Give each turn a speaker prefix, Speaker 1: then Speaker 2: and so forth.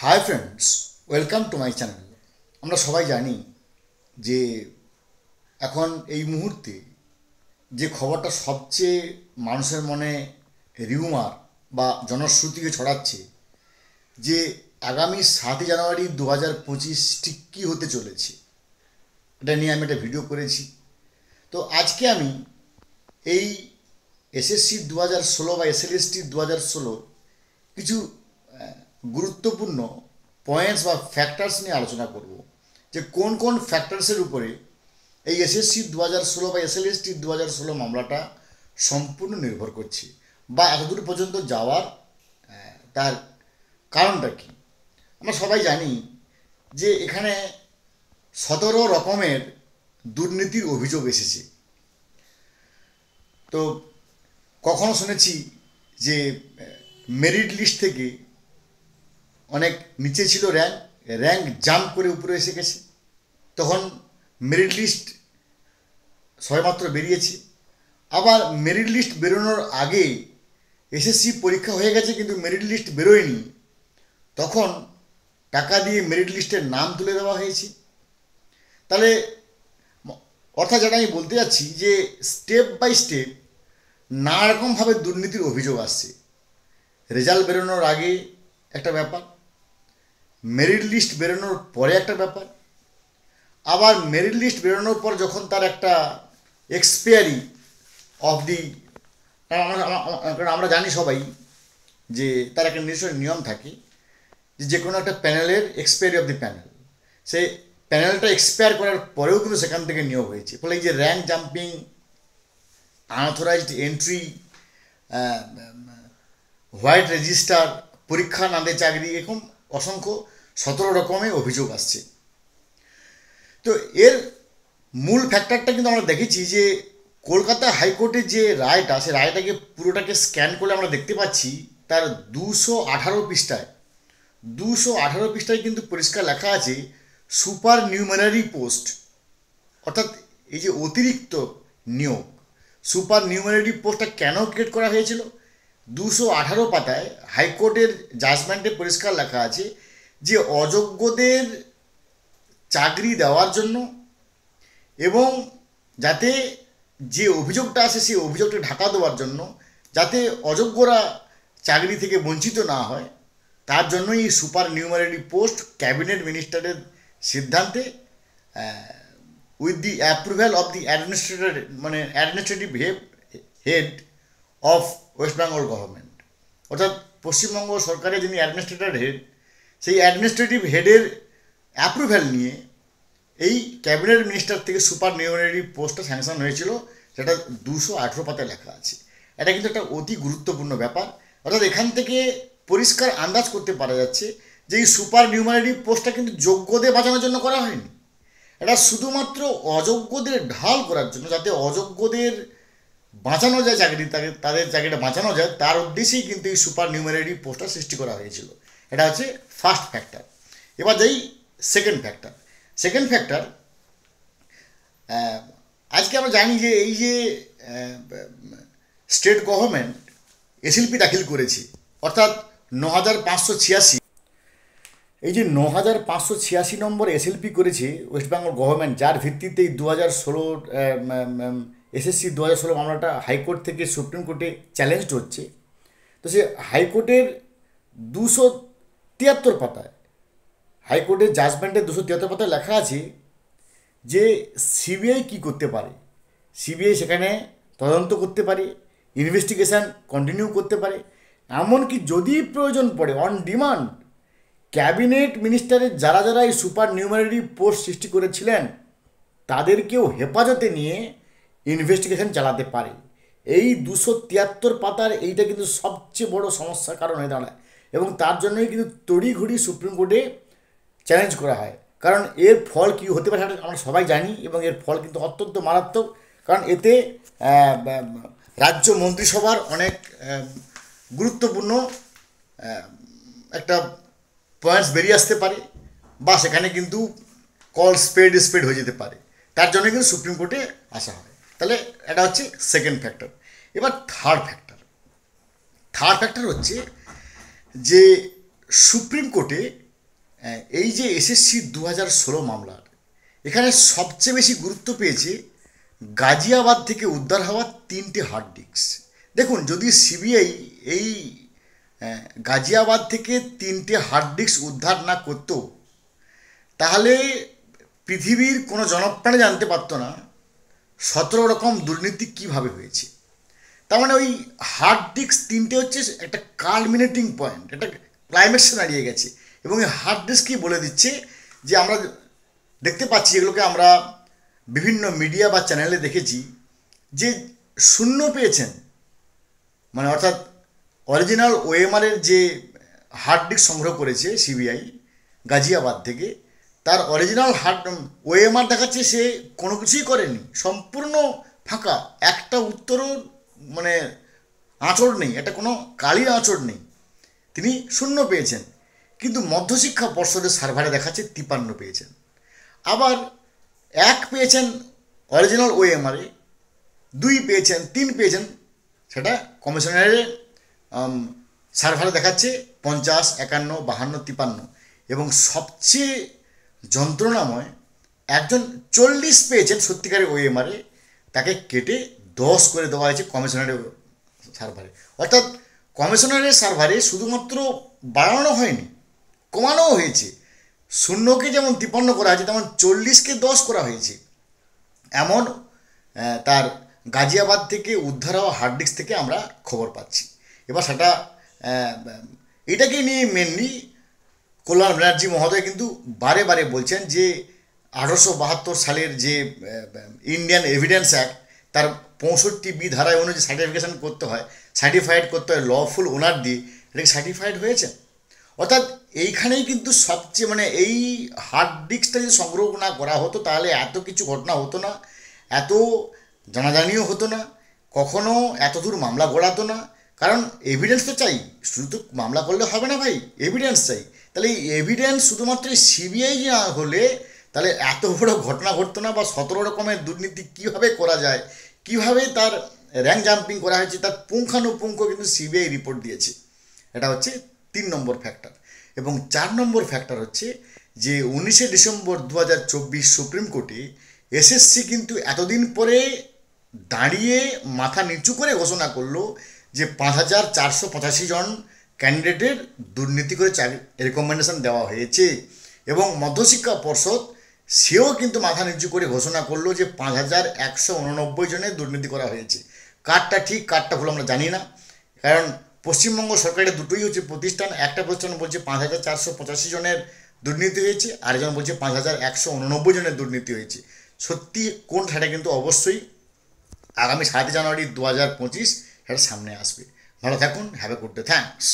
Speaker 1: Hi friends, welcome to my channel. আমরা সবাই জানি যে এখন এই মুহূর্তে যে খবরটা সবচেয়ে মানুষের মনে রিউমার বা জনশ্রুতিকে ছড়াচ্ছে যে আগামী 7ই জানুয়ারি 2025 ঠিক কী হতে চলেছে, এটা নিয়ে আমি একটা ভিডিও করেছি। তো আজকে আমি এই এসএসসি 2016 বা এসএলএসটি 2016 কিছু গুরুত্বপূর্ণ পয়েন্টস বা ফ্যাক্টরস নিয়ে আলোচনা করব যে কোন কোন ফ্যাক্টরসের উপরে এই এসএসসি 2016 বা এসএলএসটি 2016 মামলাটা সম্পূর্ণ নির্ভর করছে বা এতদূর পর্যন্ত যাওয়ার তার কারণটা কি। আমরা সবাই জানি যে এখানে 17 রকমের দুর্নীতির অভিযোগ এসেছে। তো কখনো শুনেছি যে মেরিট লিস্ট থেকে অনেক নিচে ছিল র্যাঙ্ক জাম্প করে উপরে এসে গেছে, তখন মেরিট লিস্ট সবেমাত্র বেরিয়েছে। আবার মেরিট লিস্ট বেরোনোর আগে এসএসসি পরীক্ষা হয়ে গেছে কিন্তু মেরিট লিস্ট বেরোয়নি, তখন টাকা দিয়ে মেরিট লিস্টের নাম তুলে দেওয়া হয়েছে। তাহলে অর্থাৎ যেটা আমি বলতে যাচ্ছি যে স্টেপ বাই স্টেপ নানা রকমভাবে দুর্নীতির অভিযোগ আসছে। রেজাল্ট বেরোনোর আগে একটা ব্যাপার, মেরিট লিস্ট বেরোনোর পরে একটা ব্যাপার, আবার মেরিট লিস্ট বেরোনোর পর যখন তার একটা এক্সপায়ারি অফ দি, কারণ আমরা জানি সবাই যে তার একটা নিশ্চয় নিয়ম থাকে যে কোনো একটা প্যানেলের এক্সপায়ারি অফ দি প্যানেল, সেই প্যানেলটা এক্সপায়ার করার পরেও কিন্তু সেখান থেকে নিয়োগ হয়েছে। ফলে এই যে rank jumping, unauthorized entry, white register, পরীক্ষা না দিয়ে চাকরি, এরকম অসংখ্য 17 রকমের অভিযোগ আসছে। তো এর মূল ফ্যাক্টরটা কিন্তু আমরা দেখেছি যে কলকাতা হাইকোর্টের যে রায়টা, সেই রায়টাকে পুরোটাকে স্ক্যান করলে আমরা দেখতে পাচ্ছি তার 218 পৃষ্ঠায় 218 পৃষ্ঠায় কিন্তু পরিষ্কার লেখা আছে সুপার নিউমারারি পোস্ট, অর্থাৎ এই যে অতিরিক্ত নিয়োগ, সুপার নিউমারারি পোস্টটা কেন ক্রিয়েট করা হয়েছিল। 218 পাতায় হাইকোর্টের জাজমেন্টে পরিষ্কার লেখা আছে যে অযোগ্যদের চাকরি দেওয়ার জন্য এবং যাতে যে অভিযোগটা আসে সেই অভিযোগটা ঢাকা দেওয়ার জন্য, যাতে অযোগ্যরা চাকরি থেকে বঞ্চিত না হয়, তার জন্যই এই সুপার নিউমারারি পোস্ট ক্যাবিনেট মিনিস্টারের সিদ্ধান্তে with the approval of the administrative head of West Bengal government, অর্থাৎ পশ্চিমবঙ্গ সরকারের যিনি অ্যাডমিনিস্ট্রেটর হেড, সেই অ্যাডমিনিস্ট্রেটিভ হেডের অ্যাপ্রুভ্যাল নিয়ে এই ক্যাবিনেট মিনিস্টার থেকে সুপার নিউমারারি পোস্টটা স্যাংশন হয়েছিল, সেটা 218 পাতায় লেখা আছে। এটা কিন্তু একটা অতি গুরুত্বপূর্ণ ব্যাপার। অর্থাৎ এখান থেকে পরিষ্কার আন্দাজ করতে পারা যাচ্ছে যে এই সুপার নিউমারারি পোস্টটা কিন্তু যোগ্যদের বাঁচানোর জন্য করা হয়নি, এটা শুধুমাত্র অযোগ্যদের ঢাল করার জন্য, যাতে অযোগ্যদের বাঁচানো যায় চাকরি, তাদের চাকরিটা বাঁচানো যায়, তার উদ্দেশ্যেই কিন্তু এই সুপার নিউমারারি পোস্টটা সৃষ্টি করা হয়েছিল। এটা হচ্ছে ফার্স্ট ফ্যাক্টর। এবার যাই সেকেন্ড ফ্যাক্টর। সেকেন্ড ফ্যাক্টর, আজকে আমরা জানি যে এই যে স্টেট গভর্নমেন্ট এসএলপি দাখিল করেছে, অর্থাৎ 9586, এই যে 9586 নম্বর এসএলপি করেছে ওয়েস্ট বেঙ্গল গভর্নমেন্ট, যার ভিত্তিতে এই 2016 এসএসসি 2016 মামলাটা হাইকোর্ট থেকে সুপ্রিম কোর্টে চ্যালেঞ্জড হচ্ছে। তো সে হাইকোর্টের 273 পাতায়, হাইকোর্টের জাজমেন্টের 273 পাতায় লেখা আছে যে সিবিআই কী করতে পারে। সিবিআই সেখানে তদন্ত করতে পারে, ইনভেস্টিগেশন কন্টিনিউ করতে পারে, এমনকি যদি প্রয়োজন পড়ে অন ডিমান্ড ক্যাবিনেট মিনিস্টারের যারা যারা এই সুপার নিউমারারি পোস্ট সৃষ্টি করেছিলেন তাদেরকেও হেফাজতে নিয়ে ইনভেস্টিগেশন চালাতে পারে। এই 273 পাতার এইটা কিন্তু সবচেয়ে বড় সমস্যার কারণ হয়ে দাঁড়ায় এবং তার জন্যই কিন্তু তড়িঘড়ি সুপ্রিম কোর্টে চ্যালেঞ্জ করা হয়। কারণ এর ফল কী হতে পারে সেটা আমরা সবাই জানি এবং এর ফল কিন্তু অত্যন্ত মারাত্মক। কারণ এতে রাজ্য মন্ত্রিসভার অনেক গুরুত্বপূর্ণ একটা পয়েন্টস বেরিয়ে আসতে পারে বা সেখানে কিন্তু কল স্পেড হয়ে যেতে পারে, তার জন্য কিন্তু সুপ্রিম কোর্টে আসা হয়। তাহলে এটা হচ্ছে সেকেন্ড ফ্যাক্টর। এবার থার্ড ফ্যাক্টর হচ্ছে যে সুপ্রিম কোর্টে এই যে এসএসসি 2016 মামলার এখানে সবচেয়ে বেশি গুরুত্ব পেয়েছে গাজিয়াবাদ থেকে উদ্ধার হওয়া 3টে হার্ড ডিস্ক। দেখুন, যদি সিবিআই এই গাজিয়াবাদ থেকে 3টে হার্ড ডিস্ক উদ্ধার না করতো তাহলে পৃথিবীর কোনো জনপ্রাণী জানতে পারতো না 17 রকম দুর্নীতি কিভাবে হয়েছে। তার মানে ওই হার্ড ডিস্ক 3টে হচ্ছে একটা কালমিনেটিং পয়েন্ট, একটা ক্লাইম্যাক্সে দাঁড়িয়ে গেছে। এবং এই হার্ড ডিস্কই বলে দিচ্ছে যে আমরা দেখতে পাচ্ছি, এগুলোকে আমরা বিভিন্ন মিডিয়া বা চ্যানেলে দেখেছি যে শূন্য পেয়েছেন, মানে অর্থাৎ অরিজিনাল ওএমআরের যে হার্ড ডিস্ক সংগ্রহ করেছে সিবিআই গাজিয়াবাদ থেকে, তার অরিজিনাল ওএমআর দেখাচ্ছে সে কোনো কিছুই করেনি, সম্পূর্ণ ফাঁকা, একটা উত্তরও মানে আঁচড় নেই, একটা কোনো কালির আঁচড় নেই, তিনি শূন্য পেয়েছেন। কিন্তু মধ্যশিক্ষা পর্ষদের সার্ভারে দেখাচ্ছে 53 পেয়েছেন। আবার 1 পেয়েছেন অরিজিনাল ওএমআরে, 2 পেয়েছেন, 3 পেয়েছেন, সেটা কমিশনারের সার্ভারে দেখাচ্ছে 50, 51, 52, 53। এবং সবচেয়ে যন্ত্রণাময় একজন 40 পেয়েছেন সত্যিকারের ওএমআরে, তাকে কেটে 10 করে দেওয়া হয়েছে কমিশনারের সার্ভারে। অর্থাৎ কমিশনারের সার্ভারে শুধুমাত্র বাড়ানো হয়নি, কমানোও হয়েছে। শূন্যকে যেমন 53 করা হয়েছে তেমন 40কে 10 করা হয়েছে। এমন তার গাজিয়াবাদ থেকে উদ্ধার হওয়া হার্ড ডিস্ক থেকে আমরা খবর পাচ্ছি। এবার সেটা এটাকে নিয়ে মেনলি কল্যাণ ব্যানার্জি মহোদয় কিন্তু বারে বারে বলছেন যে 1872 সালের যে ইন্ডিয়ান এভিডেন্স অ্যাক্ট, তার 65B ধারায় অনুযায়ী সার্টিফিকেশন করতে হয়, সার্টিফাইড করতে হয় লফুল ওনার দিয়ে, এটাকে সার্টিফাইড হয়েছে। অর্থাৎ এইখানেই কিন্তু সবচেয়ে মানে এই হার্ড ডিস্কটা যদি সংগ্রহ না করা হতো তাহলে এত কিছু ঘটনা হতো না, এত জানাজানিও হতো না, কখনো এত দূর মামলা গড়াতো না। কারণ এভিডেন্স তো চাই, শুধু তো মামলা করলে হবে না ভাই, এভিডেন্স চাই। তাহলে এই এভিডেন্স শুধুমাত্র সিবিআই না হলে তাহলে এত বড় ঘটনা ঘটতো না, বা 17 রকমের দুর্নীতি কীভাবে করা যায়, কীভাবে তার র্যাঙ্ক জাম্পিং করা হয়েছে, তার পুঙ্খানুপুঙ্খ কিন্তু সিবিআই রিপোর্ট দিয়েছে। এটা হচ্ছে 3 নম্বর ফ্যাক্টর। এবং 4 নম্বর ফ্যাক্টর হচ্ছে যে 19শে ডিসেম্বর 2024 সুপ্রিম কোর্টে এসএসসি কিন্তু এতদিন পরে দাঁড়িয়ে মাথা নিচু করে ঘোষণা করলো যে 5485 জন ক্যান্ডিডেটের দুর্নীতি করে রেকমেন্ডেশন দেওয়া হয়েছে। এবং মধ্যশিক্ষা পর্ষদ সেও কিন্তু মাথা নিচু করে ঘোষণা করলো যে 5189 জনের দুর্নীতি করা হয়েছে। কারটা ঠিক কারটা ভুল আমরা জানি না, কারণ পশ্চিমবঙ্গ সরকারের দুটোই হচ্ছে প্রতিষ্ঠান। একটা প্রতিষ্ঠান বলছে 5485 জনের দুর্নীতি হয়েছে, আরেকজন বলছে 5189 জনের দুর্নীতি হয়েছে। সত্যি কোন সেটা কিন্তু অবশ্যই আগামী 7 জানুয়ারি 2025 সেটা সামনে আসবে। ভালো থাকুন, have a good day, thanks.